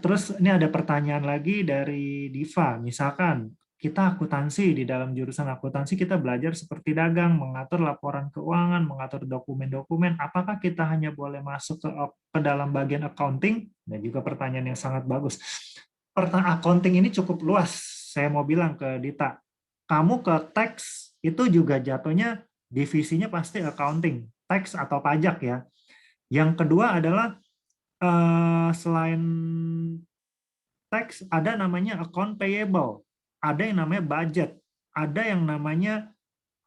Terus ini ada pertanyaan lagi dari Diva. Misalkan kita akuntansi, di dalam jurusan akuntansi kita belajar seperti dagang, mengatur laporan keuangan, mengatur dokumen-dokumen. Apakah kita hanya boleh masuk ke dalam bagian accounting? Dan juga pertanyaan yang sangat bagus. Accounting ini cukup luas. Saya mau bilang ke Dita, kamu ke tax itu juga jatuhnya divisinya pasti accounting, tax atau pajak ya. Yang kedua adalah selain tax ada namanya account payable, ada yang namanya budget, ada yang namanya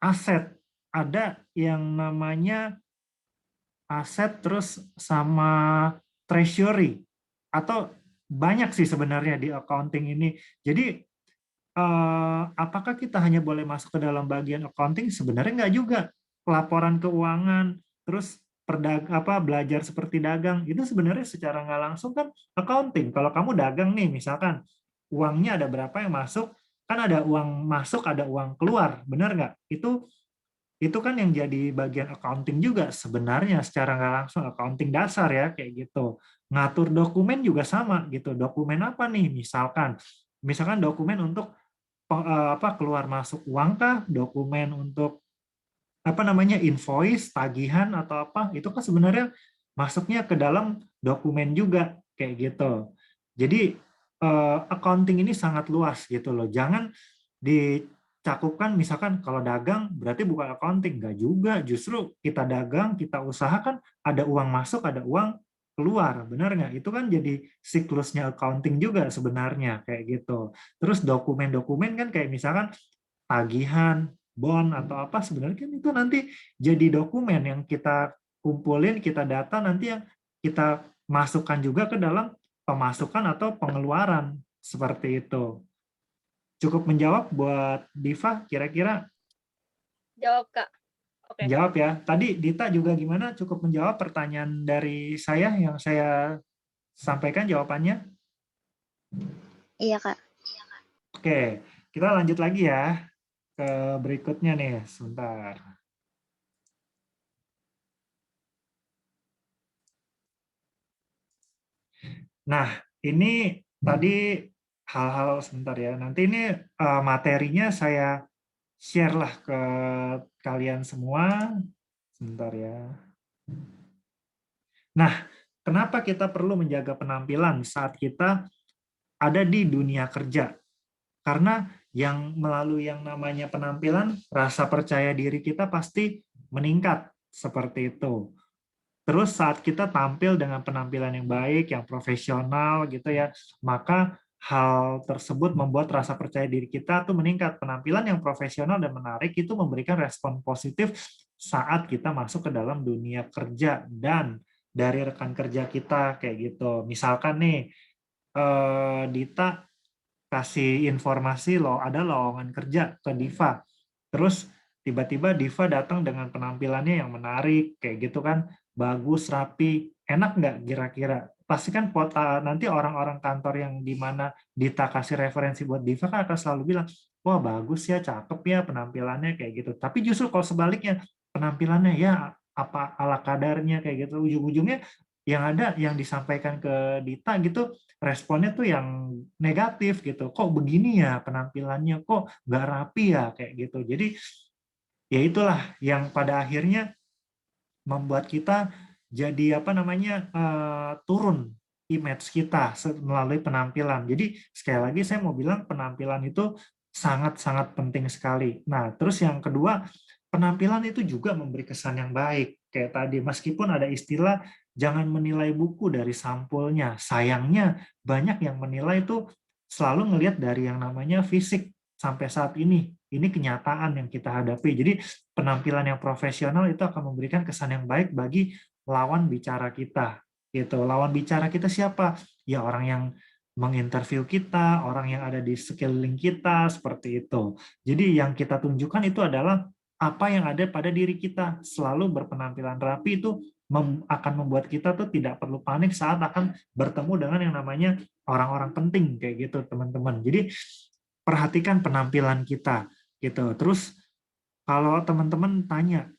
aset, ada yang namanya aset terus sama treasury, atau banyak sih sebenarnya di accounting ini. Jadi apakah kita hanya boleh masuk ke dalam bagian accounting? Sebenarnya nggak juga. Laporan keuangan, terus belajar seperti dagang, itu sebenarnya secara nggak langsung kan accounting. Kalau kamu dagang nih, misalkan uangnya ada berapa yang masuk, kan ada uang masuk, ada uang keluar, benar nggak? Itu kan yang jadi bagian accounting juga sebenarnya secara nggak langsung, accounting dasar ya kayak gitu. Ngatur dokumen juga sama gitu. Dokumen apa nih? Misalkan dokumen untuk keluar masuk uang kah, dokumen untuk invoice, tagihan atau apa, itu kan sebenarnya masuknya ke dalam dokumen juga kayak gitu. Jadi accounting ini sangat luas gitu loh. Jangan dicakupkan misalkan kalau dagang berarti bukan accounting, enggak juga. Justru kita dagang, kita usahakan ada uang masuk, ada uang keluar, benar nggak? Itu kan jadi siklusnya accounting juga sebenarnya kayak gitu. Terus dokumen-dokumen kan kayak misalkan tagihan, bond atau apa sebenarnya kan itu nanti jadi dokumen yang kita kumpulin, kita data nanti yang kita masukkan juga ke dalam pemasukan atau pengeluaran seperti itu. Cukup menjawab buat Diva kira-kira? Jawab, Kak. Oke. Jawab ya. Tadi Dita juga gimana? Cukup menjawab pertanyaan dari saya yang saya sampaikan jawabannya? Iya, Kak. Oke, kita lanjut lagi ya ke berikutnya nih, sebentar. Nah, ini tadi hal-hal sebentar ya. Nanti ini materinya saya share lah ke kalian semua. Sebentar ya. Nah, kenapa kita perlu menjaga penampilan saat kita ada di dunia kerja? Karena yang melalui yang namanya penampilan, rasa percaya diri kita pasti meningkat seperti itu. Terus saat kita tampil dengan penampilan yang baik, yang profesional gitu ya, maka hal tersebut membuat rasa percaya diri kita tuh meningkat. Penampilan yang profesional dan menarik itu memberikan respon positif saat kita masuk ke dalam dunia kerja dan dari rekan kerja kita kayak gitu. Misalkan nih, Dita kasih informasi loh ada lowongan kerja ke Diva. Terus tiba-tiba Diva datang dengan penampilannya yang menarik kayak gitu kan, bagus, rapi, enak nggak kira-kira? Pasti kan nanti orang-orang kantor yang di mana Dita kasih referensi buat Diva kan akan selalu bilang, wah bagus ya, cakep ya penampilannya kayak gitu. Tapi justru kalau sebaliknya penampilannya ya apa ala kadarnya kayak gitu, ujung-ujungnya yang ada yang disampaikan ke Dita gitu responnya tuh yang negatif gitu. Kok begini ya penampilannya, kok nggak rapi ya kayak gitu. Jadi ya itulah yang pada akhirnya membuat kita jadi turun image kita melalui penampilan. Jadi sekali lagi saya mau bilang penampilan itu sangat-sangat penting sekali. Nah, terus yang kedua, penampilan itu juga memberi kesan yang baik. Kayak tadi, meskipun ada istilah jangan menilai buku dari sampulnya. Sayangnya banyak yang menilai itu selalu ngelihat dari yang namanya fisik sampai saat ini. Ini kenyataan yang kita hadapi. Jadi penampilan yang profesional itu akan memberikan kesan yang baik bagi lawan bicara kita. Gitu. Lawan bicara kita siapa? Ya orang yang menginterview kita, orang yang ada di sekeliling kita, seperti itu. Jadi yang kita tunjukkan itu adalah apa yang ada pada diri kita. Selalu berpenampilan rapi itu akan membuat kita tuh tidak perlu panik saat akan bertemu dengan yang namanya orang-orang penting kayak gitu, teman-teman. Jadi perhatikan penampilan kita gitu. Terus kalau teman-teman tanya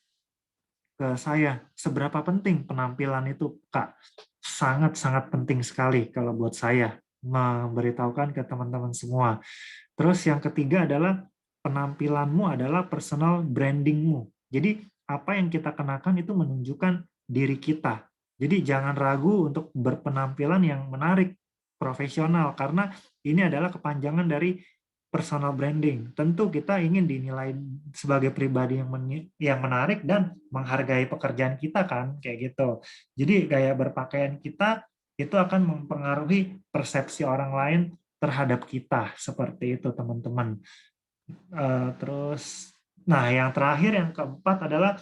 ke saya, seberapa penting penampilan itu, Kak? sangat-sangat penting sekali kalau buat saya memberitahukan ke teman-teman semua. Terus yang ketiga adalah penampilanmu adalah personal brandingmu. Jadi apa yang kita kenakan itu menunjukkan diri kita. Jadi jangan ragu untuk berpenampilan yang menarik, profesional, karena ini adalah kepanjangan dari personal branding. Tentu kita ingin dinilai sebagai pribadi yang menarik dan menghargai pekerjaan kita kan, kayak gitu. Jadi gaya berpakaian kita itu akan mempengaruhi persepsi orang lain terhadap kita, seperti itu teman-teman. Terus, nah yang terakhir, yang keempat adalah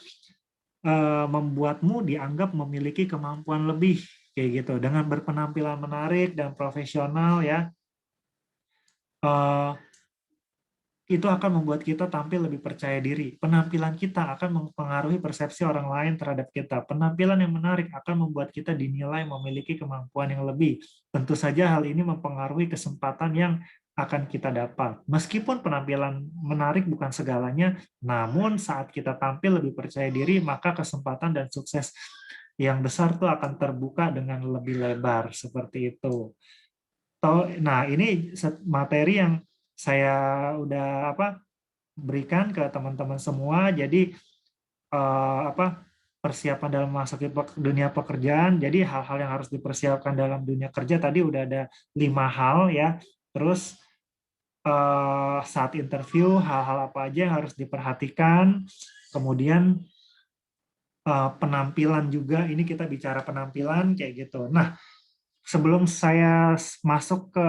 membuatmu dianggap memiliki kemampuan lebih, kayak gitu. Dengan berpenampilan menarik dan profesional ya, itu akan membuat kita tampil lebih percaya diri. Penampilan kita akan mempengaruhi persepsi orang lain terhadap kita. Penampilan yang menarik akan membuat kita dinilai memiliki kemampuan yang lebih. Tentu saja hal ini mempengaruhi kesempatan yang akan kita dapat. Meskipun penampilan menarik bukan segalanya, namun saat kita tampil lebih percaya diri, maka kesempatan dan sukses yang besar tuh akan terbuka dengan lebih lebar, seperti itu. Nah, ini materi yang saya udah berikan ke teman-teman semua. Jadi persiapan dalam memasuki dunia pekerjaan. Jadi hal-hal yang harus dipersiapkan dalam dunia kerja tadi udah ada 5 hal ya. Terus saat interview hal-hal apa aja yang harus diperhatikan. Kemudian penampilan juga. Ini kita bicara penampilan kayak gitu. Nah, sebelum saya masuk ke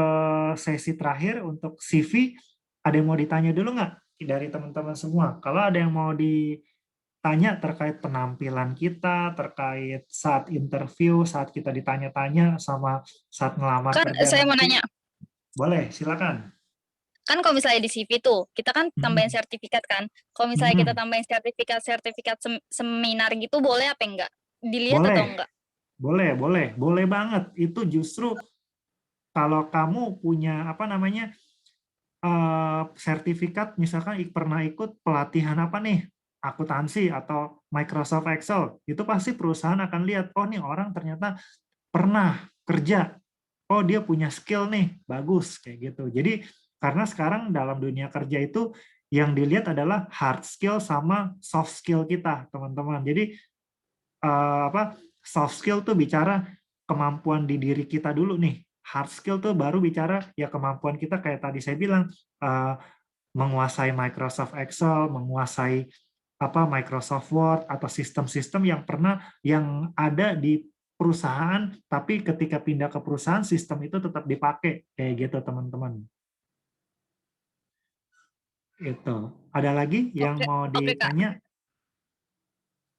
sesi terakhir untuk CV, ada yang mau ditanya dulu nggak dari teman-teman semua? Kalau ada yang mau ditanya terkait penampilan kita, terkait saat interview, saat kita ditanya-tanya, sama saat ngelamar Kan kerja saya mau nanti, nanya, boleh, silakan. kan kalau misalnya di CV tuh, kita kan tambahin Hmm. sertifikat kan. Kalau misalnya kita Hmm. tambahin sertifikat seminar gitu, boleh apa enggak? Dilihat atau Boleh, enggak? boleh banget. Itu justru kalau kamu punya sertifikat, misalkan pernah ikut pelatihan apa nih, akuntansi atau Microsoft Excel, itu pasti perusahaan akan lihat, oh nih orang ternyata pernah kerja, oh dia punya skill nih, bagus, kayak gitu. Jadi karena sekarang dalam dunia kerja itu yang dilihat adalah hard skill sama soft skill kita, teman-teman. Jadi soft skill tuh bicara kemampuan di diri kita dulu nih. Hard skill tuh baru bicara ya kemampuan kita, kayak tadi saya bilang, menguasai Microsoft Excel, menguasai Microsoft Word atau sistem-sistem yang ada di perusahaan, tapi ketika pindah ke perusahaan sistem itu tetap dipakai, kayak gitu teman-teman. Itu. Ada lagi yang Oke, mau oke Kak. ditanya?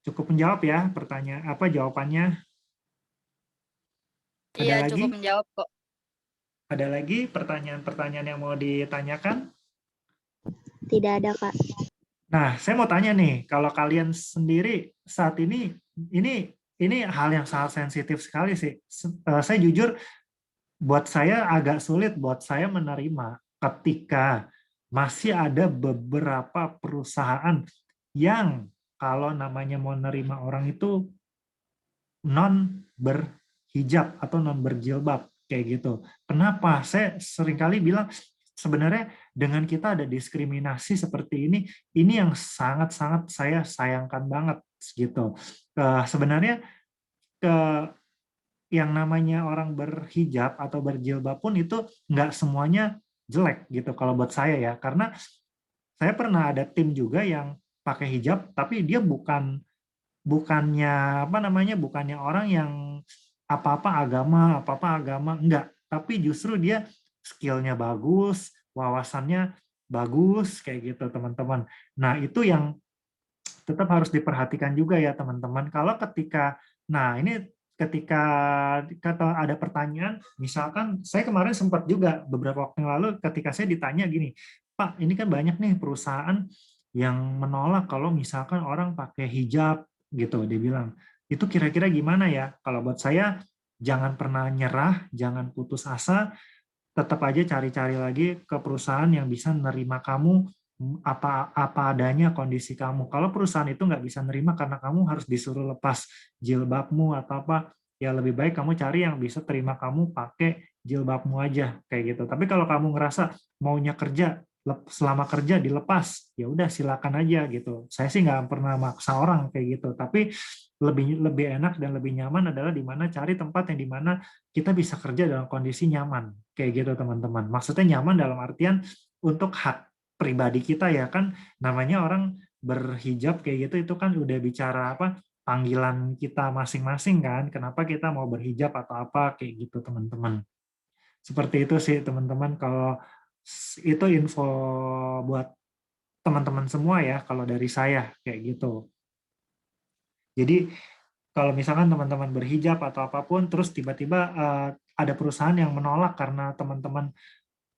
Cukup menjawab ya pertanyaan jawabannya. Iya, Ada lagi? cukup menjawab kok. Ada lagi pertanyaan-pertanyaan yang mau ditanyakan? Tidak ada, Kak. Nah, saya mau tanya nih, kalau kalian sendiri saat ini hal yang sangat sensitif sekali sih. Saya jujur, buat saya agak sulit buat saya menerima ketika masih ada beberapa perusahaan yang kalau namanya mau nerima orang itu non berhijab atau non berjilbab, kayak gitu. Kenapa? Saya seringkali bilang sebenarnya dengan kita ada diskriminasi seperti ini yang sangat-sangat saya sayangkan banget gitu. Sebenarnya yang namanya orang berhijab atau berjilbab pun itu nggak semuanya jelek gitu kalau buat saya ya, karena saya pernah ada tim juga yang pakai hijab tapi dia bukannya orang yang apa-apa agama enggak, tapi justru dia skillnya bagus, wawasannya bagus, kayak gitu teman-teman. Nah itu yang tetap harus diperhatikan juga ya teman-teman. Kalau ketika kata ada pertanyaan, misalkan saya kemarin sempat juga beberapa waktu yang lalu ketika saya ditanya gini, Pak, ini kan banyak nih perusahaan yang menolak kalau misalkan orang pakai hijab gitu, dia bilang. Itu kira-kira gimana ya? Kalau buat saya, jangan pernah nyerah, jangan putus asa, tetap aja cari-cari lagi ke perusahaan yang bisa menerima kamu apa adanya kondisi kamu. Kalau perusahaan itu nggak bisa nerima karena kamu harus disuruh lepas jilbabmu atau apa, ya lebih baik kamu cari yang bisa terima kamu pakai jilbabmu aja kayak gitu. Tapi kalau kamu ngerasa maunya kerja selama kerja dilepas, ya udah silakan aja gitu. Saya sih nggak pernah maksa orang kayak gitu. Tapi lebih lebih enak dan lebih nyaman adalah di mana cari tempat yang di mana kita bisa kerja dalam kondisi nyaman kayak gitu teman-teman. Maksudnya nyaman dalam artian untuk hak pribadi kita ya kan, namanya orang berhijab kayak gitu itu kan udah bicara apa, panggilan kita masing-masing kan, kenapa kita mau berhijab atau apa kayak gitu teman-teman. Seperti itu sih teman-teman, kalau itu info buat teman-teman semua ya kalau dari saya kayak gitu. Jadi kalau misalkan teman-teman berhijab atau apapun terus tiba-tiba ada perusahaan yang menolak karena teman-teman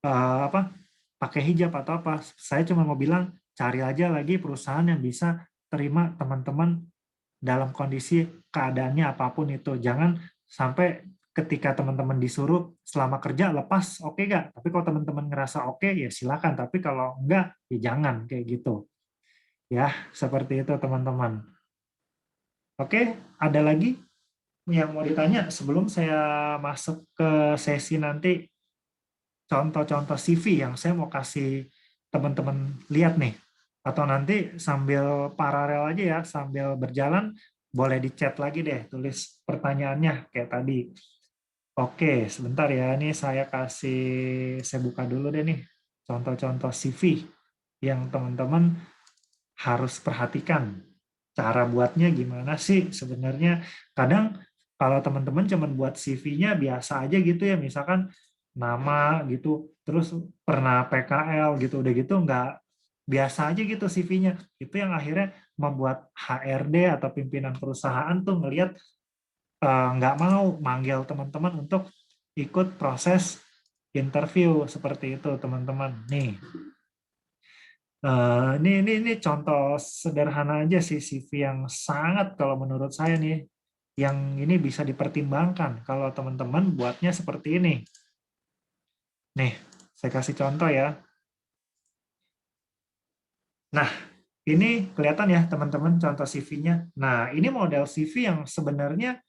apa pakai hijab atau apa, saya cuma mau bilang cari aja lagi perusahaan yang bisa terima teman-teman dalam kondisi keadaannya apapun itu. Jangan sampai ketika teman-teman disuruh selama kerja lepas, oke nggak? Tapi kalau teman-teman ngerasa oke, ya silakan. Tapi kalau enggak, ya jangan kayak gitu. Ya, seperti itu teman-teman. Oke, ada lagi yang mau ditanya sebelum saya masuk ke sesi nanti contoh-contoh CV yang saya mau kasih teman-teman lihat nih. Atau nanti sambil paralel aja ya, sambil berjalan, boleh di chat lagi deh, tulis pertanyaannya kayak tadi. Oke, sebentar ya, ini saya buka dulu deh nih, contoh-contoh CV yang teman-teman harus perhatikan. Cara buatnya gimana sih sebenarnya? Kadang kalau teman-teman cuma buat CV-nya biasa aja gitu ya, misalkan nama gitu, terus pernah PKL gitu, udah gitu nggak biasa aja gitu CV-nya. Itu yang akhirnya membuat HRD atau pimpinan perusahaan tuh ngelihat nggak mau manggil teman-teman untuk ikut proses interview seperti itu teman-teman. Nih, ini contoh sederhana aja sih CV yang sangat kalau menurut saya nih, yang ini bisa dipertimbangkan kalau teman-teman buatnya seperti ini. Nih, saya kasih contoh ya. Nah, ini kelihatan ya teman-teman contoh CV-nya. Nah, ini model CV yang sebenarnya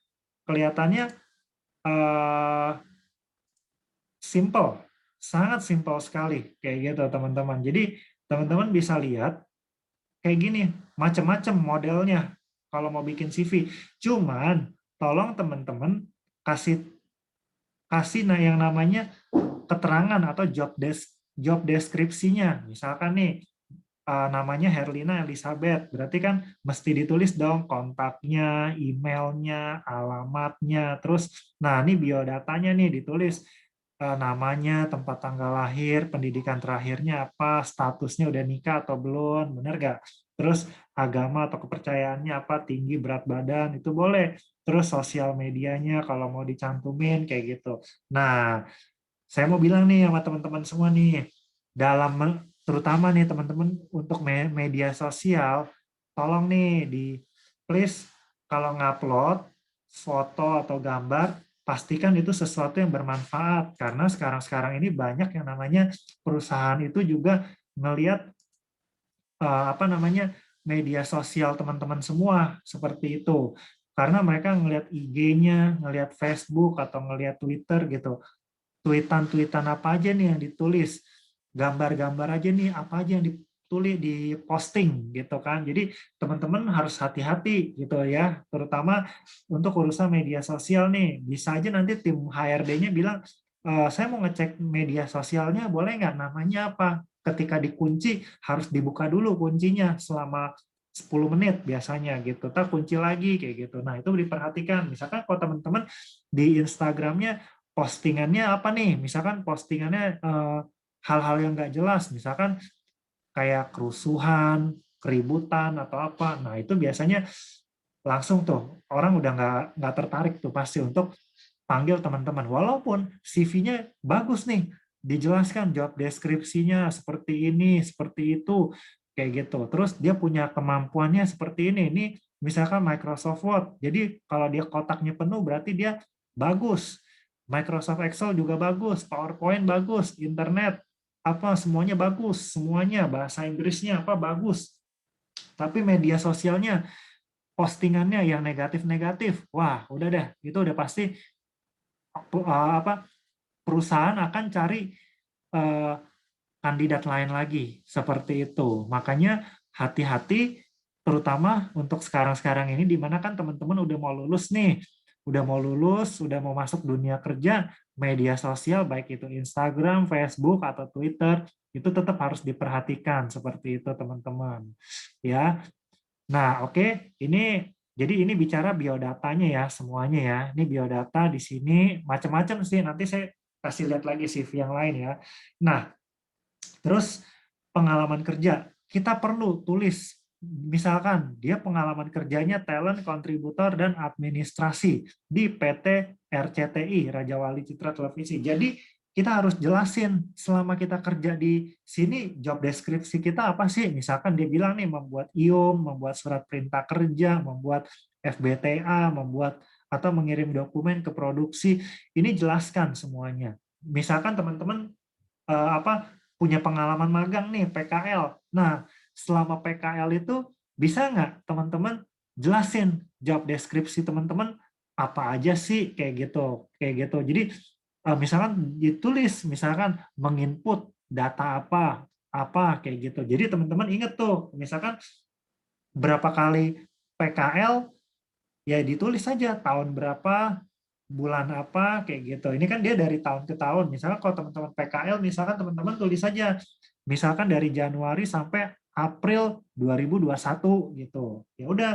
kelihatannya simple, sangat simple sekali kayak gitu teman-teman. Jadi teman-teman bisa lihat kayak gini, macam-macam modelnya kalau mau bikin CV. Cuman tolong teman-teman kasih kasih yang namanya keterangan atau job deskripsinya. Misalkan nih namanya Herlina Elizabeth, berarti kan mesti ditulis dong kontaknya, emailnya, alamatnya, terus nah ini biodatanya nih ditulis namanya, tempat tanggal lahir, pendidikan terakhirnya apa, statusnya udah nikah atau belum, benar gak? Terus agama atau kepercayaannya apa, tinggi, berat badan, itu boleh. Terus sosial medianya kalau mau dicantumin kayak gitu. Nah, saya mau bilang nih sama teman-teman semua nih, dalam terutama nih teman-teman untuk media sosial, tolong nih please kalau ngupload foto atau gambar, pastikan itu sesuatu yang bermanfaat karena sekarang ini banyak yang namanya perusahaan itu juga ngelihat apa namanya media sosial teman-teman semua seperti itu. Karena mereka ngelihat IG-nya, ngelihat Facebook atau ngelihat Twitter gitu, tweetan-tweetan apa aja nih yang ditulis, gambar-gambar aja nih apa aja yang ditulis di posting gitu kan. Jadi teman-teman harus hati-hati gitu ya, terutama untuk urusan media sosial nih. Bisa aja nanti tim HRD-nya bilang, saya mau ngecek media sosialnya, boleh nggak namanya apa? Ketika dikunci harus dibuka dulu kuncinya selama 10 menit biasanya gitu. Tak kunci lagi kayak gitu. Nah, itu diperhatikan. Misalkan kalau teman-teman di Instagramnya postingannya apa nih? Misalkan postingannya hal-hal yang nggak jelas, misalkan kayak kerusuhan, keributan atau apa. Nah itu biasanya langsung tuh orang udah nggak tertarik tuh pasti untuk panggil teman-teman. Walaupun CV-nya bagus nih, dijelaskan job deskripsinya seperti ini, seperti itu, kayak gitu. Terus dia punya kemampuannya seperti ini. Ini misalkan Microsoft Word. Jadi kalau dia kotaknya penuh berarti dia bagus. Microsoft Excel juga bagus, PowerPoint bagus, internet apa semuanya bagus, semuanya bahasa Inggrisnya apa bagus. Tapi media sosialnya postingannya yang negatif-negatif, wah udah deh, itu udah pasti apa perusahaan akan cari eh, kandidat lain lagi seperti itu. Makanya hati-hati, terutama untuk sekarang-sekarang ini di mana kan teman-teman udah mau lulus nih, udah mau masuk dunia kerja, media sosial baik itu Instagram, Facebook atau Twitter itu tetap harus diperhatikan seperti itu teman-teman. Ya. Nah, oke, ini bicara biodatanya ya semuanya ya. Ini biodata di sini macam-macam sih. Nanti saya kasih lihat lagi CV yang lain ya. Nah, terus pengalaman kerja, kita perlu tulis, misalkan dia pengalaman kerjanya talent, kontributor, dan administrasi di PT RCTI, Raja Wali Citra Televisi. Jadi kita harus jelasin selama kita kerja di sini, job deskripsi kita apa sih? Misalkan dia bilang nih membuat IOM, membuat surat perintah kerja, membuat FBTA, membuat atau mengirim dokumen ke produksi. Ini jelaskan semuanya. Misalkan teman-teman apa punya pengalaman magang nih PKL. Nah, selama PKL itu bisa nggak teman-teman jelasin job deskripsi teman-teman apa aja sih kayak gitu, kayak gitu. Jadi misalkan ditulis, misalkan menginput data apa kayak gitu. Jadi teman-teman ingat tuh, misalkan berapa kali PKL ya ditulis saja tahun berapa, bulan apa kayak gitu. Ini kan dia dari tahun ke tahun. Misalkan kalau teman-teman PKL, misalkan teman-teman tulis saja, misalkan dari Januari sampai April 2021 gitu. Ya udah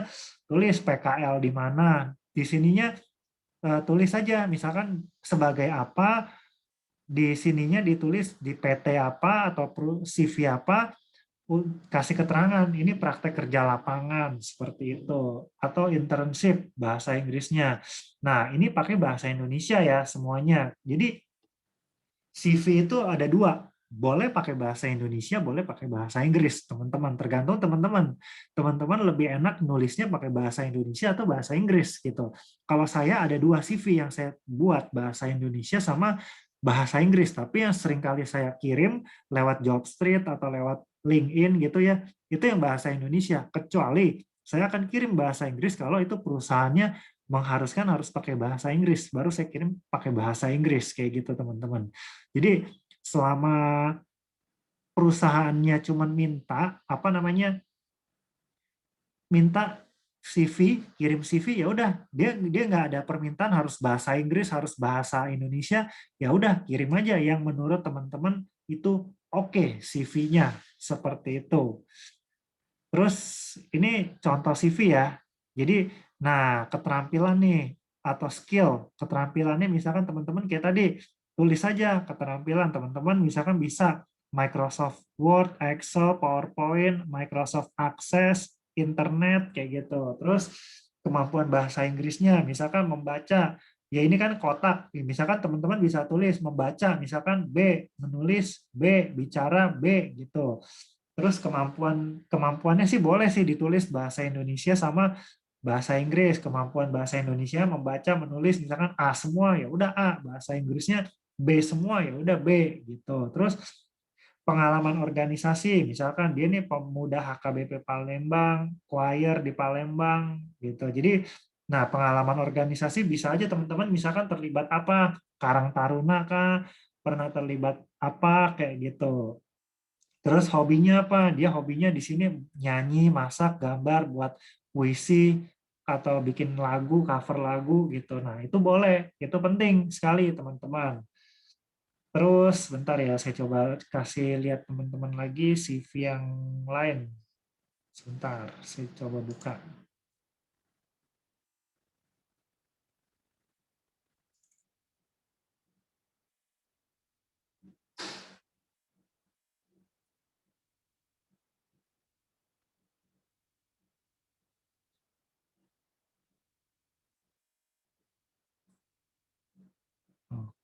tulis PKL di mana. Di sininya tulis saja, misalkan sebagai apa, di sininya ditulis di PT apa atau CV apa, kasih keterangan ini praktek kerja lapangan seperti itu atau internship bahasa Inggrisnya. Nah, ini pakai bahasa Indonesia ya semuanya. Jadi CV itu ada dua, boleh pakai bahasa Indonesia, boleh pakai bahasa Inggris, teman-teman. Tergantung teman-teman. Teman-teman lebih enak nulisnya pakai bahasa Indonesia atau bahasa Inggris gitu. Kalau saya ada dua CV yang saya buat, bahasa Indonesia sama bahasa Inggris, tapi yang sering kali saya kirim lewat Jobstreet atau lewat LinkedIn gitu ya, itu yang bahasa Indonesia. Kecuali saya akan kirim bahasa Inggris kalau itu perusahaannya mengharuskan harus pakai bahasa Inggris, baru saya kirim pakai bahasa Inggris kayak gitu teman-teman. Jadi selama perusahaannya cuma minta apa namanya, minta CV, kirim CV, ya udah, dia nggak ada permintaan harus bahasa Inggris, harus bahasa Indonesia, ya udah kirim aja yang menurut teman-teman itu oke CV-nya seperti itu. Terus ini contoh CV ya. Jadi, nah keterampilan nih atau skill, keterampilannya misalkan teman-teman kayak tadi, tulis saja keterampilan teman-teman misalkan bisa Microsoft Word, Excel, PowerPoint, Microsoft Access, Internet kayak gitu. Terus kemampuan bahasa Inggrisnya misalkan membaca, ya ini kan kotak, misalkan teman-teman bisa tulis membaca, misalkan B, menulis B, bicara B gitu. Terus kemampuannya sih boleh sih ditulis bahasa Indonesia sama bahasa Inggris. Kemampuan bahasa Indonesia membaca, menulis misalkan A semua ya udah A, bahasa Inggrisnya B semua ya udah B gitu. Terus pengalaman organisasi, misalkan dia nih pemuda HKBP Palembang, choir di Palembang gitu. Jadi nah pengalaman organisasi bisa aja teman-teman misalkan terlibat apa, Karang Taruna kah, pernah terlibat apa kayak gitu. Terus hobinya apa? Dia hobinya di sini nyanyi, masak, gambar, buat puisi, atau bikin lagu, cover lagu gitu. Nah, itu boleh. Itu penting sekali, teman-teman. Terus, bentar ya, saya coba kasih lihat teman-teman lagi CV yang lain. Sebentar, saya coba buka.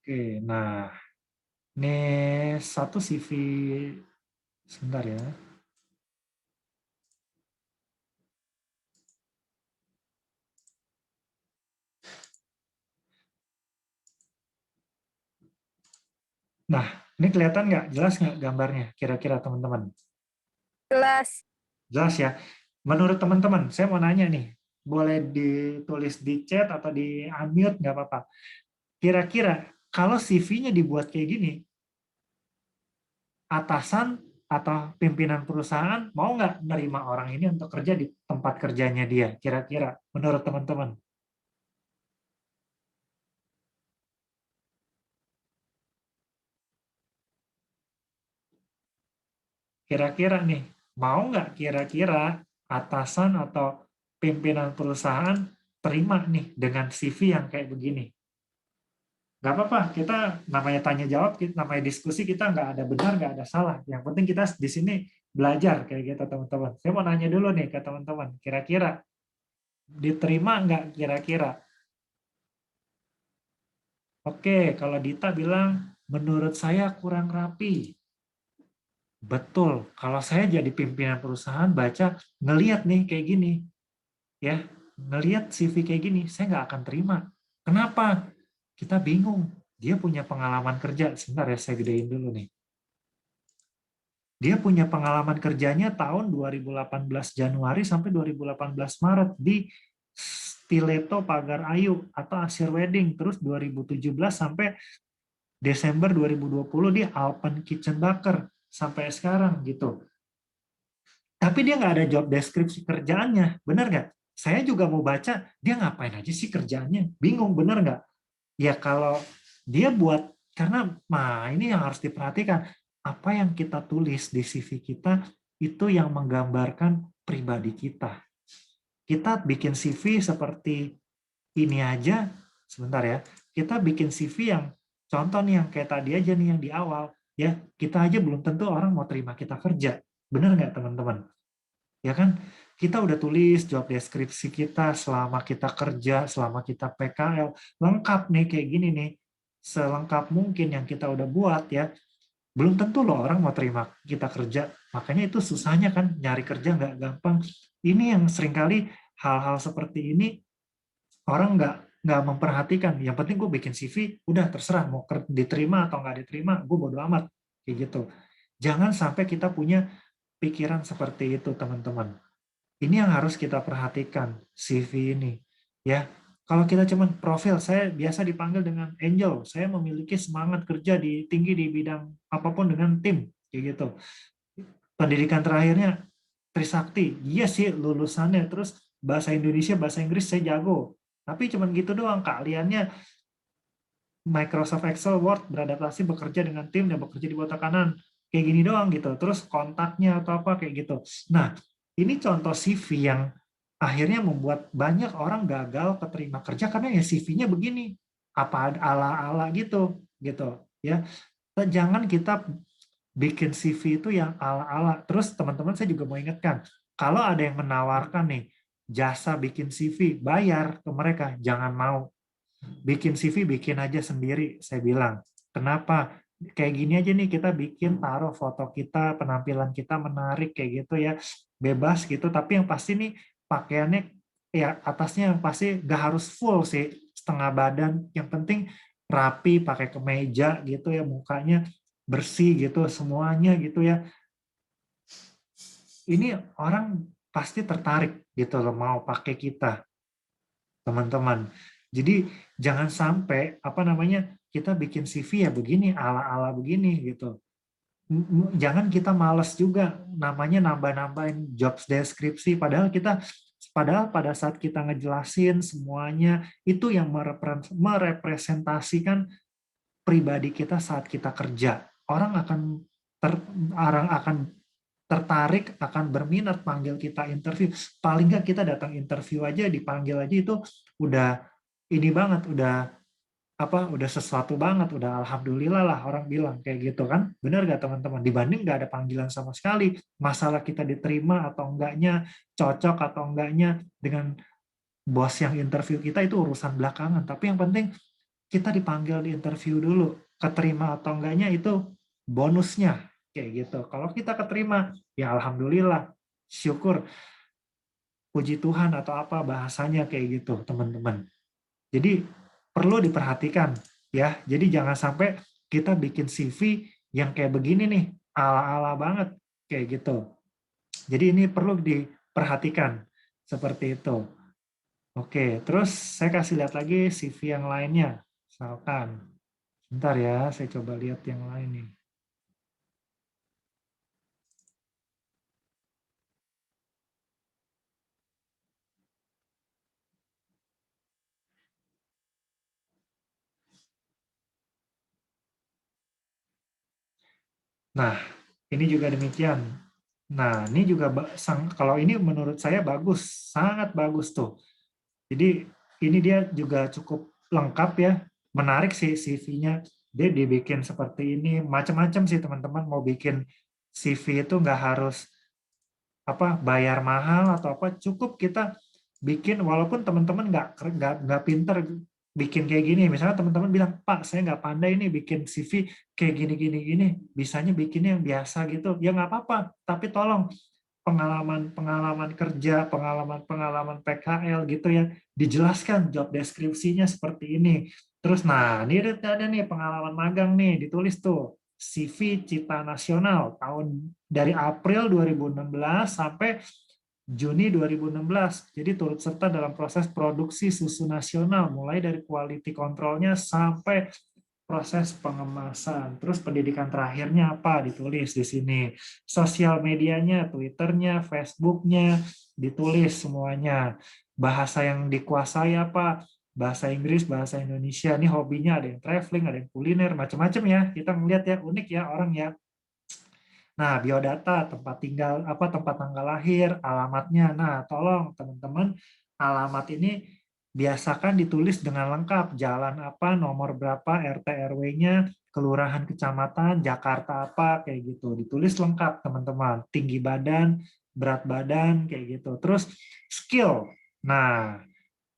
Oke, nah, ini satu CV. Sebentar ya. Nah, ini kelihatan nggak? Jelas nggak gambarnya? Kira-kira teman-teman? Jelas. Jelas ya. Menurut teman-teman, saya mau nanya nih. boleh ditulis di chat atau di unmute, nggak apa-apa. Kira-kira kalau CV-nya dibuat kayak gini, atasan atau pimpinan perusahaan mau nggak nerima orang ini untuk kerja di tempat kerjanya dia? Kira-kira menurut teman-teman? Kira-kira nih, mau nggak kira-kira atasan atau pimpinan perusahaan terima nih dengan CV yang kayak begini? Nggak apa-apa, kita namanya tanya jawab, namanya diskusi, kita nggak ada benar, nggak ada salah. Yang penting kita di sini belajar kayak gitu teman-teman. Saya mau nanya dulu nih ke teman-teman, kira-kira diterima nggak kira-kira? Oke, kalau Dita bilang, menurut saya kurang rapi. Betul, kalau saya jadi pimpinan perusahaan, baca, ngeliat nih kayak gini, ya, ngeliat CV kayak gini, saya nggak akan terima. Kenapa? Kita bingung. Dia punya pengalaman kerja. Sebentar ya, saya gedein dulu nih. Dia punya pengalaman kerjanya tahun 2018 Januari sampai 2018 Maret di Stiletto Pagar Ayu atau Asir Wedding. Terus 2017 sampai Desember 2020 di Alpen Kitchen Baker sampai sekarang gitu. Tapi dia nggak ada job deskripsi kerjaannya, benar nggak? Saya juga mau baca, dia ngapain aja sih kerjaannya? Bingung, benar nggak? Ya kalau dia buat, karena nah ini yang harus diperhatikan, apa yang kita tulis di CV kita itu yang menggambarkan pribadi kita. Kita bikin CV seperti ini aja, sebentar ya, kita bikin CV yang contoh nih yang kayak tadi aja nih yang di awal, ya kita aja belum tentu orang mau terima kita kerja, benar nggak teman-teman? Ya kan? Kita udah tulis job deskripsi kita selama kita kerja, selama kita PKL, lengkap nih kayak gini nih, selengkap mungkin yang kita udah buat ya. Belum tentu loh orang mau terima kita kerja, makanya itu susahnya kan nyari kerja nggak gampang. Ini yang seringkali hal-hal seperti ini orang nggak memperhatikan. Yang penting gue bikin CV, udah terserah mau diterima atau nggak diterima, gue bodo amat kayak gitu. Jangan sampai kita punya pikiran seperti itu teman-teman. Ini yang harus kita perhatikan CV ini ya. Kalau kita cuman profil, saya biasa dipanggil dengan Angel, saya memiliki semangat kerja tinggi di bidang apapun dengan tim kayak gitu. Pendidikan terakhirnya Trisakti, iya sih lulusannya, terus bahasa Indonesia bahasa Inggris saya jago, tapi cuman gitu doang. Keahliannya Microsoft Excel, Word, beradaptasi bekerja dengan tim dan bekerja di bawah tekanan. Kayak gini doang gitu. Terus kontaknya atau apa kayak gitu. Nah, ini contoh CV yang akhirnya membuat banyak orang gagal keterima kerja karena ya CV-nya begini. Apa ala-ala gitu gitu ya. Jangan kita bikin CV itu yang ala-ala. Terus teman-teman saya juga mau ingatkan, kalau ada yang menawarkan nih jasa bikin CV, bayar ke mereka, jangan mau. Bikin CV bikin aja sendiri, saya bilang. Kenapa? Kayak gini aja nih, kita bikin taruh foto kita, penampilan kita menarik kayak gitu ya, bebas gitu. Tapi yang pasti nih pakaiannya ya atasnya yang pasti gak harus full sih, setengah badan. Yang penting rapi, pakai kemeja gitu ya, mukanya bersih gitu semuanya gitu ya. Ini orang pasti tertarik gitu loh mau pakai kita, teman-teman. Jadi jangan sampai apa namanya kita bikin CV ya begini ala-ala begini gitu. Jangan kita malas juga namanya nambah-nambahin job deskripsi padahal pada saat kita ngejelasin semuanya itu yang merepresentasikan pribadi kita saat kita kerja. Orang akan tertarik, akan berminat panggil kita interview. Paling nggak kita datang interview aja, dipanggil aja itu udah ini banget, udah sesuatu banget, udah alhamdulillah lah orang bilang kayak gitu kan. Benar nggak teman-teman? Dibanding nggak ada panggilan sama sekali, masalah kita diterima atau enggaknya, cocok atau enggaknya dengan bos yang interview kita itu urusan belakangan. Tapi yang penting kita dipanggil di interview dulu, keterima atau enggaknya itu bonusnya kayak gitu. Kalau kita keterima, ya alhamdulillah, syukur, puji Tuhan atau apa bahasanya kayak gitu, teman-teman. Jadi perlu diperhatikan ya. Jadi jangan sampai kita bikin CV yang kayak begini nih, ala-ala banget kayak gitu. Jadi ini perlu diperhatikan seperti itu. Oke, terus saya kasih lihat lagi CV yang lainnya. Misalkan, bentar ya, saya coba lihat yang lain nih. Nah, ini juga demikian. Nah, ini juga kalau ini menurut saya bagus, sangat bagus tuh. Jadi ini dia juga cukup lengkap ya, menarik sih CV-nya. Dia dibikin seperti ini, macam-macam sih teman-teman. Mau bikin CV itu nggak harus bayar mahal atau apa, cukup kita bikin walaupun teman-teman nggak pinter bikin kayak gini. Misalnya teman-teman bilang, Pak, saya nggak pandai ini bikin CV kayak gini, bisanya bikinnya yang biasa gitu. Ya nggak apa-apa, tapi tolong pengalaman kerja, pengalaman PKL gitu ya, dijelaskan job deskripsinya seperti ini. Terus ini ada nih pengalaman magang nih, ditulis tuh CV Cita Nasional dari April 2016 sampai Juni 2016. Jadi turut serta dalam proses produksi susu nasional, mulai dari quality controlnya sampai proses pengemasan. Terus pendidikan terakhirnya apa? Ditulis di sini. Sosial medianya, Twitternya, Facebooknya, ditulis semuanya. Bahasa yang dikuasai apa? Bahasa Inggris, bahasa Indonesia. Ini hobinya ada yang traveling, ada yang kuliner, macam-macam ya. Kita ngeliat ya, unik ya orang ya. Nah, biodata, tempat tinggal, tempat tanggal lahir, alamatnya. Nah, tolong teman-teman, alamat ini biasakan ditulis dengan lengkap. Jalan apa, nomor berapa, RT RW-nya, kelurahan, kecamatan, Jakarta apa, kayak gitu. Ditulis lengkap, teman-teman. Tinggi badan, berat badan, kayak gitu. Terus skill. Nah,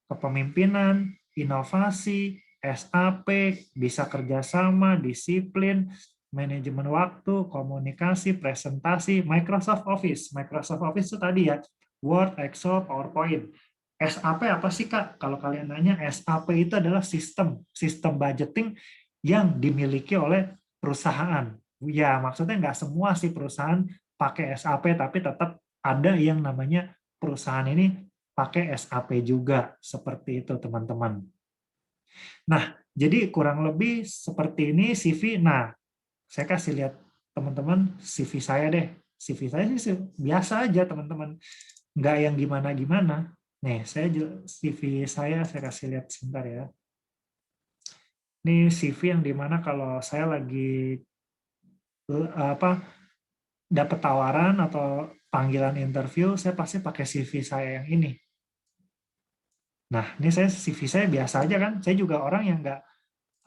kepemimpinan, inovasi, SAP, bisa kerjasama, disiplin, manajemen waktu, komunikasi, presentasi, Microsoft Office. Microsoft Office itu tadi ya, Word, Excel, PowerPoint. SAP apa sih Kak? Kalau kalian nanya, SAP itu adalah sistem budgeting yang dimiliki oleh perusahaan. Ya, maksudnya nggak semua sih perusahaan pakai SAP, tapi tetap ada yang namanya perusahaan ini pakai SAP juga, seperti itu teman-teman. Nah, jadi kurang lebih seperti ini CV. Nah, saya kasih lihat teman-teman CV saya deh. CV saya sih biasa aja teman-teman, nggak yang gimana-gimana. Nih, CV saya kasih lihat sebentar ya. Ini CV yang dimana kalau saya lagi dapat tawaran atau panggilan interview, saya pasti pakai CV saya yang ini. Nah, ini CV saya biasa aja kan. Saya juga orang yang nggak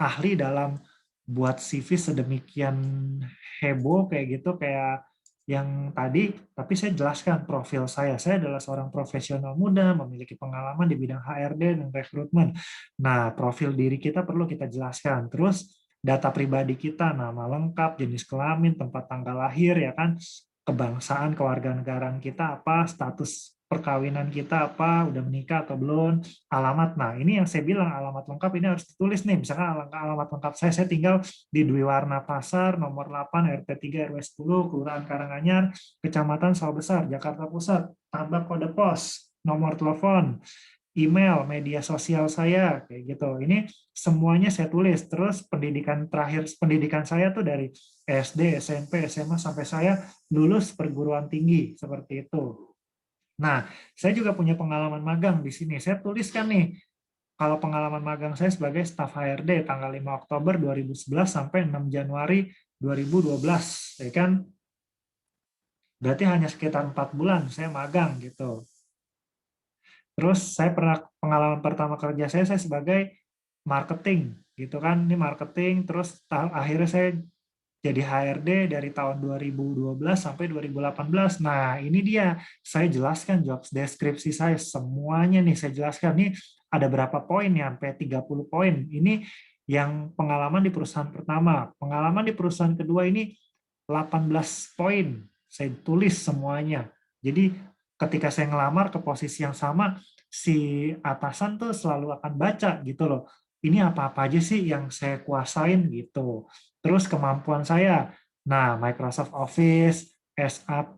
ahli dalam buat CV sedemikian heboh kayak gitu, kayak yang tadi, tapi saya jelaskan profil saya. Saya adalah seorang profesional muda, memiliki pengalaman di bidang HRD dan rekrutmen. Nah, profil diri kita perlu kita jelaskan. Terus, data pribadi kita, nama lengkap, jenis kelamin, tempat tanggal lahir, ya kan, kebangsaan, kewarganegaraan kita apa, status perkawinan kita apa, udah menikah atau belum, alamat. Nah, ini yang saya bilang alamat lengkap ini harus ditulis nih. Misalkan alamat lengkap saya tinggal di Dwi Warna Pasar, nomor 8, RT 3, RW 10, Kelurahan Karanganyar, Kecamatan Sawah Besar, Jakarta Pusat, tambah kode pos, nomor telepon, email, media sosial saya, kayak gitu. Ini semuanya saya tulis. Terus pendidikan saya tuh dari SD, SMP, SMA, sampai saya lulus perguruan tinggi, seperti itu. Nah, saya juga punya pengalaman magang di sini. Saya tuliskan nih, kalau pengalaman magang saya sebagai staf HRD tanggal 5 Oktober 2011 sampai 6 Januari 2012, ya kan? Berarti hanya sekitar 4 bulan saya magang gitu. Terus saya pengalaman pertama kerja saya sebagai marketing gitu kan. Ini marketing, terus akhirnya saya jadi HRD dari tahun 2012 sampai 2018. Nah, ini dia. Saya jelaskan job deskripsi saya. Semuanya nih saya jelaskan. Ini ada berapa poin ya? Sampai 30 poin. Ini yang pengalaman di perusahaan pertama. Pengalaman di perusahaan kedua ini 18 poin. Saya tulis semuanya. Jadi ketika saya ngelamar ke posisi yang sama, si atasan tuh selalu akan baca gitu loh. Ini apa-apa aja sih yang saya kuasain gitu. Terus kemampuan saya, nah Microsoft Office, SAP,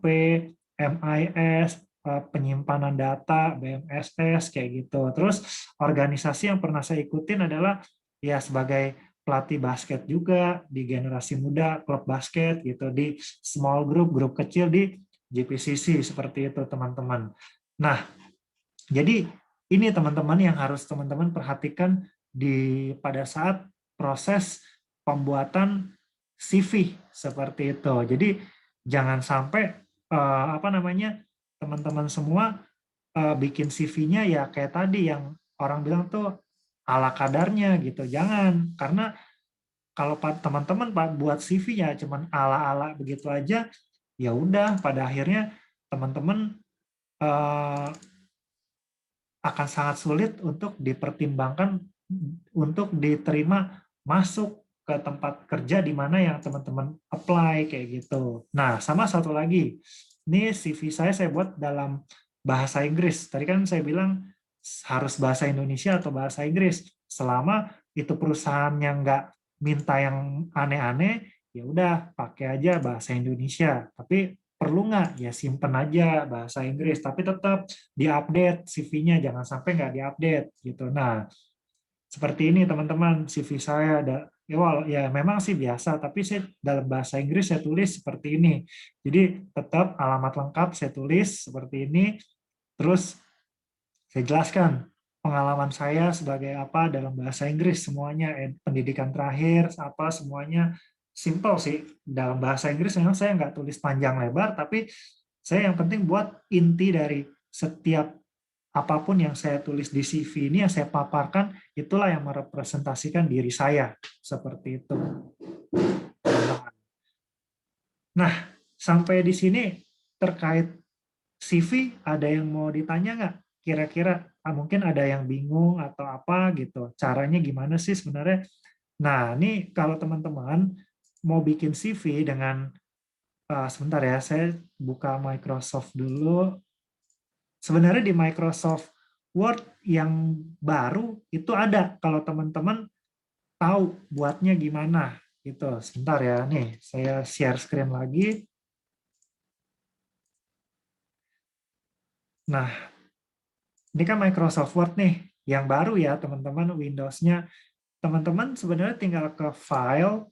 MIS, penyimpanan data, BMSS kayak gitu. Terus organisasi yang pernah saya ikutin adalah ya sebagai pelatih basket juga di generasi muda, klub basket gitu, di small group, grup kecil di JPCC seperti itu teman-teman. Nah, jadi ini teman-teman yang harus teman-teman perhatikan pada saat proses pembuatan CV seperti itu. Jadi jangan sampai teman-teman semua bikin CV-nya ya kayak tadi yang orang bilang tuh ala kadarnya gitu. Jangan, karena kalau teman-teman buat CV-nya cuman ala-ala begitu aja, ya udah pada akhirnya teman-teman akan sangat sulit untuk dipertimbangkan untuk diterima masuk ke tempat kerja di mana yang teman-teman apply kayak gitu. Nah, sama satu lagi, ini CV saya buat dalam bahasa Inggris. Tadi kan saya bilang harus bahasa Indonesia atau bahasa Inggris. Selama itu perusahaan yang nggak minta yang aneh-aneh, ya udah pakai aja bahasa Indonesia. Tapi perlu nggak? Ya simpen aja bahasa Inggris. Tapi tetap diupdate CV-nya, jangan sampai nggak diupdate gitu. Nah, seperti ini teman-teman, CV saya ada ya memang sih biasa, tapi saya dalam bahasa Inggris saya tulis seperti ini. Jadi tetap alamat lengkap saya tulis seperti ini, terus saya jelaskan pengalaman saya sebagai apa dalam bahasa Inggris semuanya, pendidikan terakhir apa semuanya simple sih dalam bahasa Inggris. Memang saya nggak tulis panjang lebar, tapi saya yang penting buat inti dari setiap apapun yang saya tulis di CV ini yang saya paparkan, itulah yang merepresentasikan diri saya. Seperti itu. Nah, sampai di sini terkait CV, ada yang mau ditanya nggak? Kira-kira mungkin ada yang bingung atau apa gitu. Caranya gimana sih sebenarnya? Nah, ini kalau teman-teman mau bikin CV dengan, sebentar ya, saya buka Microsoft dulu. Sebenarnya di Microsoft Word yang baru itu ada kalau teman-teman tahu buatnya gimana gitu. Sebentar ya, nih saya share screen lagi. Nah, ini kan Microsoft Word nih yang baru ya teman-teman, Windows-nya. Teman-teman sebenarnya tinggal ke file,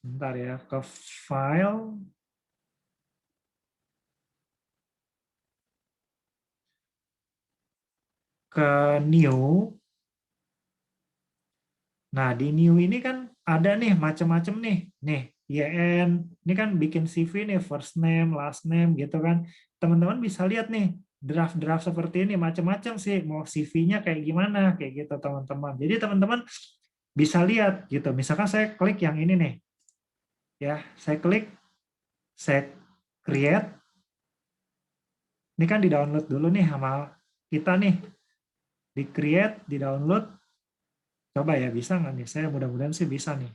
sebentar ya, ke file, ke new. Nah, di new ini kan ada nih macam-macam nih. Nih, YN, ini kan bikin CV nih, first name, last name gitu kan. Teman-teman bisa lihat nih, draft-draft seperti ini macam-macam sih, mau CV-nya kayak gimana, kayak gitu teman-teman. Jadi teman-teman bisa lihat gitu. Misalkan saya klik yang ini nih. Ya, saya klik, saya create. Ini kan di-download dulu nih sama kita nih. Di-create, di-download. Coba ya, bisa nggak nih? Saya mudah-mudahan sih bisa nih.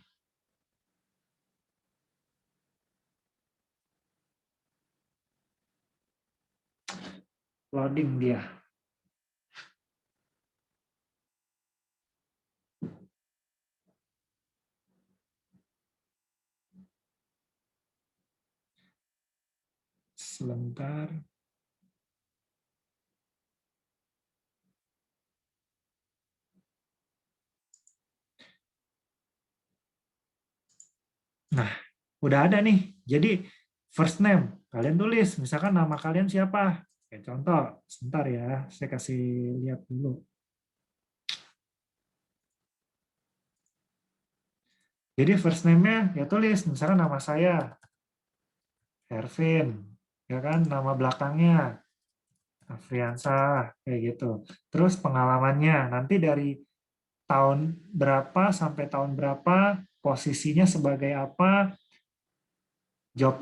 Loading dia. Sebentar. Nah, udah ada nih. Jadi, first name. Kalian tulis. Misalkan nama kalian siapa? Kayak contoh. Sebentar ya. Saya kasih lihat dulu. Jadi, first name-nya ya tulis. Misalkan nama saya. Ervin. Ya kan? Nama belakangnya. Afriansah. Kayak gitu. Terus pengalamannya. Nanti dari tahun berapa sampai tahun berapa, posisinya sebagai apa, job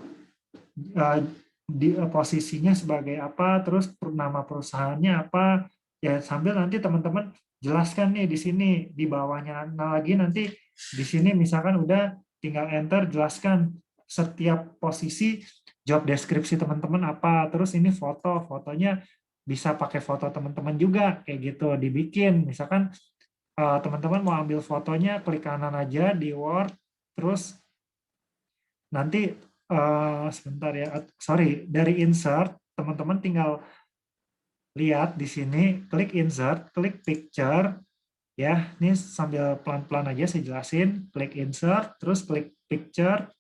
posisinya sebagai apa, terus nama perusahaannya apa, ya sambil nanti teman-teman jelaskan nih di sini di bawahnya lagi nanti di sini misalkan udah tinggal enter jelaskan setiap posisi job deskripsi teman-teman apa, terus ini fotonya bisa pakai foto teman-teman juga kayak gitu dibikin, misalkan teman-teman mau ambil fotonya klik kanan aja di Word, terus nanti sebentar ya. Sorry, dari insert, teman-teman tinggal lihat di sini, klik insert, klik picture, ya. Ini sambil pelan-pelan aja saya jelasin. Klik insert, terus klik picture,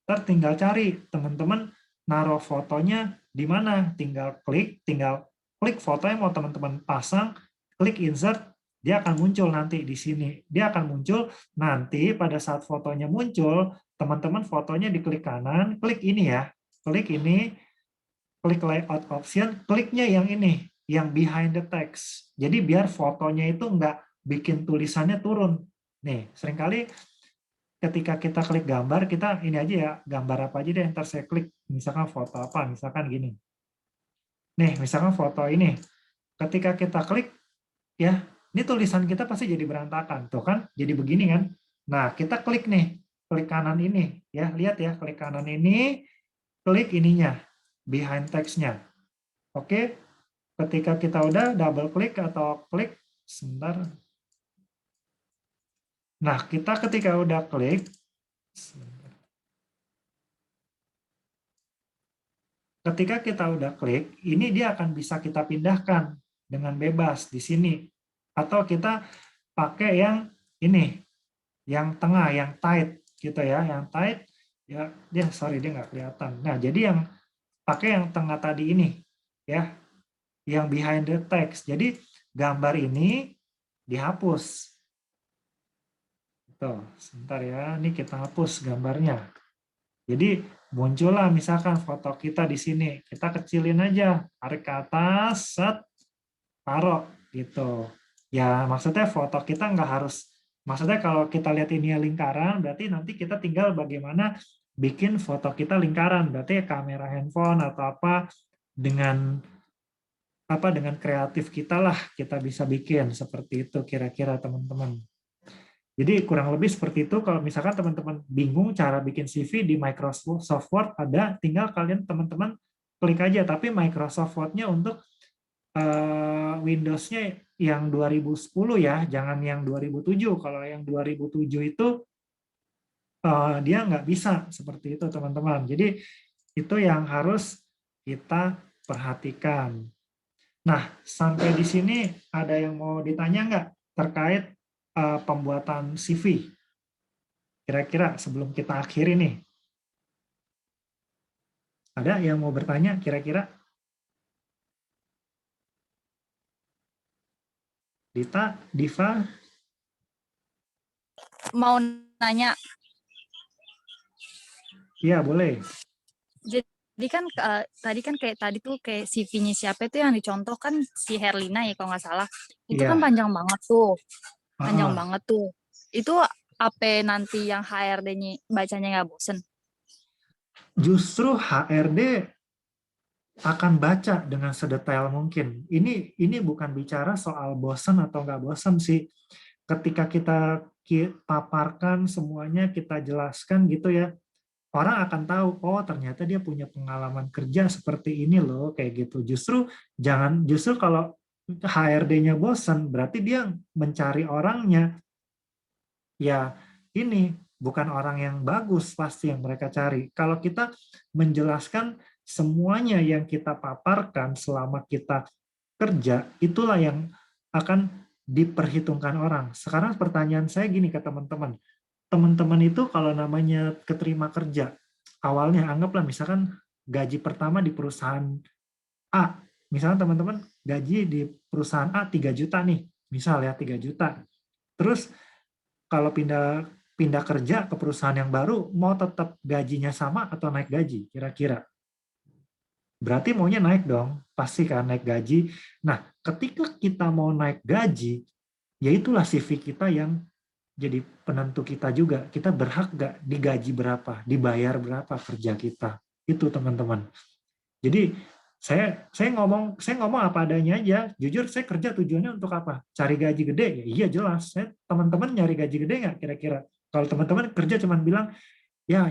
ntar tinggal cari teman-teman naruh fotonya di mana. Tinggal klik foto yang mau teman-teman pasang, klik insert, dia akan muncul nanti di sini. Dia akan muncul nanti pada saat fotonya muncul, teman-teman fotonya diklik kanan, klik ini ya, klik ini, klik layout option, kliknya yang ini, yang behind the text. Jadi biar fotonya itu nggak bikin tulisannya turun. Nih, seringkali ketika kita klik gambar, kita ini aja ya, gambar apa aja deh, ntar saya klik, misalkan foto apa, misalkan gini. Nih, misalkan foto ini. Ketika kita klik, ya, ini tulisan kita pasti jadi berantakan, tuh kan, jadi begini kan. Nah, kita klik nih, klik kanan ini, ya, lihat ya, klik kanan ini, klik ininya, behind text-nya. Oke, ketika kita udah double klik atau klik, sebentar. Nah, kita ketika udah klik, ketika kita udah klik, ini dia akan bisa kita pindahkan dengan bebas di sini. Atau kita pakai yang ini, yang tengah, yang tight gitu ya, yang tight. Ya, dia nggak kelihatan. Nah, jadi yang pakai yang tengah tadi ini, ya, yang behind the text. Jadi gambar ini dihapus. Tuh, sebentar ya, ini kita hapus gambarnya. Jadi muncullah misalkan foto kita di sini, kita kecilin aja, tarik ke atas, set, taruh gitu. Ya maksudnya foto kita nggak harus, maksudnya kalau kita lihat ini lingkaran, berarti nanti kita tinggal bagaimana bikin foto kita lingkaran, berarti kamera handphone atau apa dengan kreatif kita lah kita bisa bikin seperti itu kira-kira teman-teman. Jadi kurang lebih seperti itu. Kalau misalkan teman-teman bingung cara bikin CV di Microsoft Word ada, tinggal kalian teman-teman klik aja. Tapi Microsoft Word-nya untuk Windows-nya yang 2010 ya, jangan yang 2007. Kalau yang 2007 itu dia nggak bisa seperti itu teman-teman. Jadi itu yang harus kita perhatikan. Nah, sampai di sini ada yang mau ditanya nggak terkait pembuatan CV? Kira-kira sebelum kita akhiri nih. Ada yang mau bertanya kira-kira? Dita, Diva? Mau nanya, Iya, boleh. jadi kan tadi kan kayak tadi tuh kayak CV-nya siapa itu yang dicontoh kan si Herlina ya kalau nggak salah. Itu kan Iya. panjang banget tuh. Panjang Ah, banget tuh. Itu apa nanti yang HRD-nya bacanya nggak bosen? justru HRD akan baca dengan sedetail mungkin. Ini bukan bicara soal bosan atau nggak bosan sih. Ketika kita paparkan semuanya, kita jelaskan gitu ya, orang akan tahu, oh ternyata dia punya pengalaman kerja seperti ini loh, kayak gitu. Justru kalau HRD-nya bosan, berarti dia mencari orangnya. Ya ini bukan orang yang bagus pasti yang mereka cari. Kalau kita menjelaskan semuanya yang kita paparkan selama kita kerja, itulah yang akan diperhitungkan orang. Sekarang pertanyaan saya gini ke teman-teman. Teman-teman itu kalau namanya keterima kerja, awalnya anggaplah misalkan gaji pertama di perusahaan A. Misalnya teman-teman gaji di perusahaan A 3 juta nih, misal ya 3 juta. Terus kalau pindah pindah kerja ke perusahaan yang baru, mau tetap gajinya sama atau naik gaji kira-kira? Berarti maunya naik dong, pasti kan naik gaji. Nah, ketika kita mau naik gaji, ya itulah CV kita yang jadi penentu kita juga. Kita berhak nggak digaji berapa, dibayar berapa kerja kita. Itu teman-teman. Jadi saya ngomong apa adanya aja. Jujur saya kerja tujuannya untuk apa? Cari gaji gede ya. Iya jelas. Teman-teman nyari gaji gede nggak kira-kira? Kalau teman-teman kerja cuma bilang ya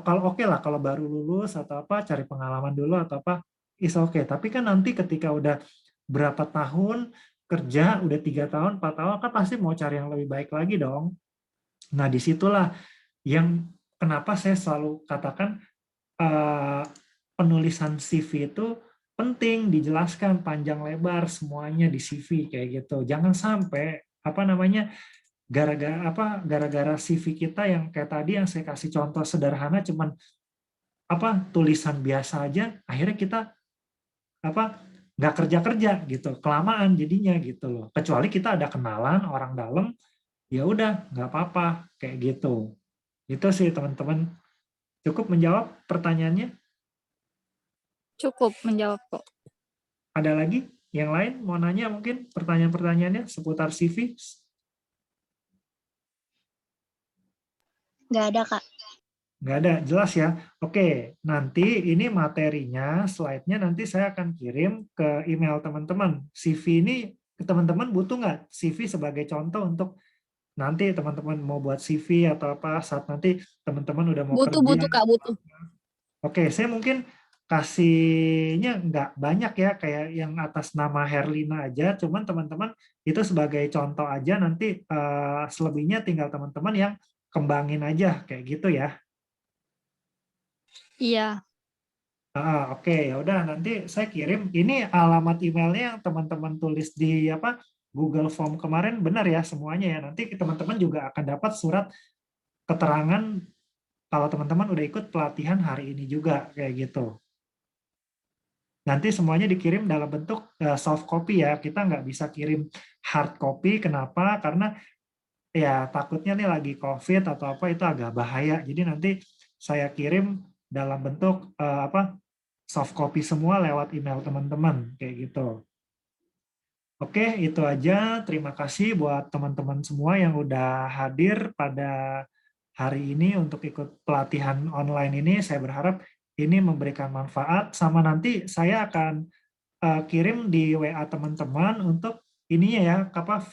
kalau oke lah kalau baru lulus atau apa cari pengalaman dulu atau apa is oke. Tapi kan nanti ketika udah berapa tahun kerja udah 3 tahun 4 tahun kan pasti mau cari yang lebih baik lagi dong. Nah disitulah yang kenapa saya selalu katakan penulisan CV itu penting dijelaskan panjang lebar semuanya di CV kayak gitu. Jangan sampai gara-gara CV kita yang kayak tadi yang saya kasih contoh sederhana cuman tulisan biasa aja, akhirnya kita nggak kerja gitu, kelamaan jadinya gitu loh. Kecuali kita ada kenalan orang dalam, ya udah nggak apa-apa kayak gitu. Itu sih teman-teman. Cukup menjawab pertanyaannya? Cukup menjawab kok. Ada lagi yang lain mau nanya mungkin pertanyaan-pertanyaannya seputar CV? Nggak ada, Kak. Nggak ada, jelas ya. Oke, nanti ini materinya, slide-nya nanti saya akan kirim ke email teman-teman. CV ini teman-teman butuh nggak CV sebagai contoh untuk nanti teman-teman mau buat CV atau apa saat nanti teman-teman udah mau Butuh, kerja. Kak, butuh. Oke, saya mungkin kasihnya nggak banyak ya, kayak yang atas nama Herlina aja, cuman teman-teman itu sebagai contoh aja, nanti selebihnya tinggal teman-teman yang kembangin aja, kayak gitu ya. Iya. Oke, ya udah nanti saya kirim. Ini alamat emailnya yang teman-teman tulis di Google Form kemarin, benar ya semuanya ya. Nanti teman-teman juga akan dapat surat keterangan kalau teman-teman udah ikut pelatihan hari ini juga, kayak gitu. Nanti semuanya dikirim dalam bentuk soft copy ya. Kita nggak bisa kirim hard copy. Kenapa? Karena ya takutnya nih lagi COVID atau apa itu agak bahaya. Jadi nanti saya kirim dalam bentuk soft copy semua lewat email teman-teman kayak gitu. Oke, itu aja. Terima kasih buat teman-teman semua yang udah hadir pada hari ini untuk ikut pelatihan online ini. Saya berharap ini memberikan manfaat. Sama nanti saya akan kirim di WA teman-teman untuk ininya ya,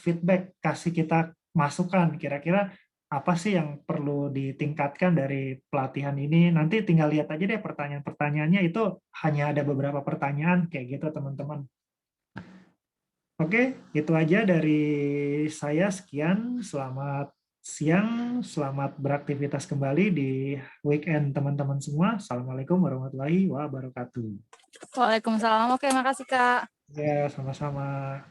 feedback, kasih kita masukan kira-kira apa sih yang perlu ditingkatkan dari pelatihan ini. Nanti tinggal lihat aja deh pertanyaan-pertanyaannya, itu hanya ada beberapa pertanyaan kayak gitu teman-teman. Oke, itu aja dari saya. Sekian, selamat siang, selamat beraktivitas kembali di weekend teman-teman semua. Assalamualaikum warahmatullahi wabarakatuh. Waalaikumsalam. Oke, makasih, Kak. Ya, sama-sama.